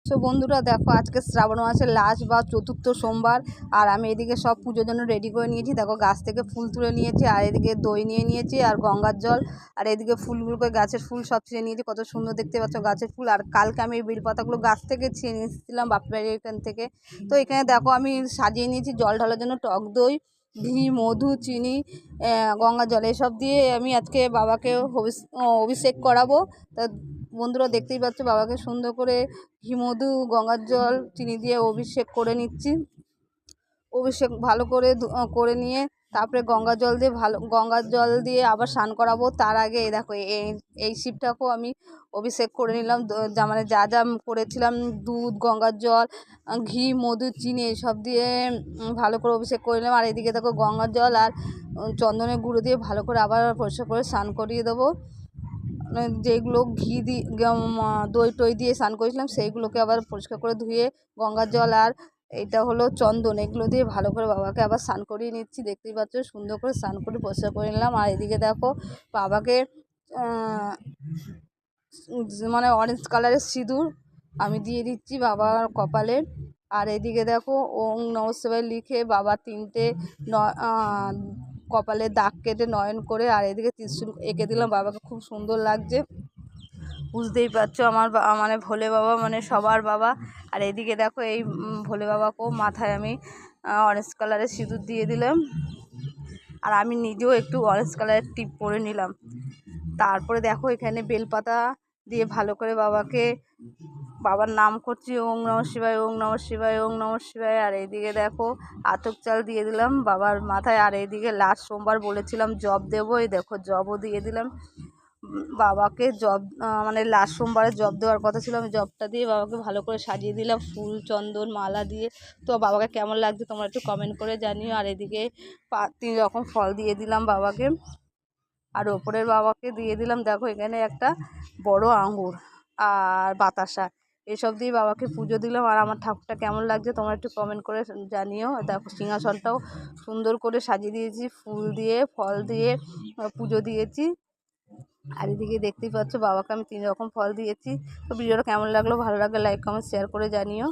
তো বন্ধুরা দেখো, আজকে শ্রাবণ মাসের লাস্ট বা চতুর্থ সোমবার। আর আমি এদিকে সব পুজোর জন্য রেডি করে নিয়েছি। দেখো, গাছ থেকে ফুল তুলে নিয়েছি, আর এদিকে দই নিয়ে নিয়েছি, আর গঙ্গার জল, আর এদিকে ফুলগুলোকে, গাছের ফুল সব ছিঁড়ে নিয়েছি। কত সুন্দর দেখতে পাচ্ছ গাছের ফুল। আর কালকে আমি এই বেলপাতাগুলো গাছ থেকে ছিঁড়ে নিয়ে এসেছিলাম বাপের বাড়ির এখান থেকে। তো এখানে দেখো আমি সাজিয়ে নিয়েছি জল ঢালার জন্য টক দই, ঘি, মধু, চিনি, গঙ্গার জল, এসব দিয়ে আমি আজকে বাবাকে অভিষেক করাবো। তা বন্ধুরা দেখতেই পাচ্ছ, বাবাকে সুন্দর করে ঘি, মধু, গঙ্গার জল, চিনি দিয়ে অভিষেক করে নিচ্ছি। অভিষেক ভালো করে করে নিয়ে তারপরে গঙ্গার জল দিয়ে আবার স্নান করাবো। তার আগে এই দেখো, এই শিবটাকেও আমি অভিষেক করে নিলাম। মানে যা যা করেছিলাম, দুধ, গঙ্গার জল, ঘি, মধু, চিনি এসব দিয়ে ভালো করে অভিষেক করে নিলাম। আর এদিকে দেখো, গঙ্গার জল আর চন্দনের গুঁড়ো দিয়ে ভালো করে আবার পরিষ্কার করে স্নান করিয়ে দেবো। যেগুলো ঘি দিয়ে, দই টই দিয়ে স্নান করেছিলাম, সেইগুলোকে আবার পরিষ্কার করে ধুয়ে গঙ্গার জল আর এটা হলো চন্দন, এগুলো দিয়ে ভালো করে বাবাকে আবার স্নান করিয়ে নিচ্ছি। দেখতেই পাচ্ছ, সুন্দর করে স্নান করে পরিষ্কার করে নিলাম। আর এদিকে দেখো, বাবাকে মানে অরেঞ্জ কালারের সিঁদুর আমি দিয়ে দিচ্ছি বাবার কপালে। আর এদিকে দেখো, ওং নমঃ শিবায় লিখে বাবা তিনটে কপালে দাগ কেটে নয়ন করে, আর এদিকে ত্রিশূল এঁকে দিলাম। বাবাকে খুব সুন্দর লাগছে, বুঝতেই পারছো। আমার মানে ভোলে বাবা মানে সবার বাবা। আর এদিকে দেখো, এই ভোলে বাবাকেও মাথায় আমি অরেঞ্জ কালারের সিঁদুর দিয়ে দিলাম। আর আমি নিজেও একটু অরেঞ্জ কালারের টিপ পরে নিলাম। তারপরে দেখো, এখানে বেলপাতা দিয়ে ভালো করে বাবার নাম করছি, ওং নমঃ শিবায়, ওং নমঃ শিবায়, ওং নমঃ শিবায়। আর এইদিকে দেখো, আতপ চাল দিয়ে দিলাম বাবার মাথায়। আর এইদিকে লাস্ট সোমবার বলেছিলাম জব দেবো, এই দেখো জবও দিয়ে দিলাম বাবাকে। জব মানে লাস্ট সোমবারে জব দেওয়ার কথা ছিল, আমি জবটা দিয়ে বাবাকে ভালো করে সাজিয়ে দিলাম ফুল, চন্দন, মালা দিয়ে। তো বাবাকে কেমন লাগছে তোমরা একটু কমেন্ট করে জানিও। আর এদিকে 3 রকম ফল দিয়ে দিলাম বাবাকে। আর ওপরের বাবাকে দিয়ে দিলাম, দেখো এখানে একটা বড় আঙ্গুর আর বাতাসা, এসব দিয়ে বাবাকে পুজো দিলাম। আর আমার ঠাকুরটা কেমন লাগছে তোমরা একটু কমেন্ট করে জানিও। দেখো, সিংহাসনটাও সুন্দর করে সাজিয়ে দিয়েছি, ফুল দিয়ে, ফল দিয়ে পুজো দিয়েছি। আর এদিকে দেখতেই পাচ্ছ, বাবাকে আমি 3 রকম ফল দিয়েছি। তো ভিডিওটা কেমন লাগলো, ভালো লাগলে লাইক, কমেন্ট, শেয়ার করে জানিও।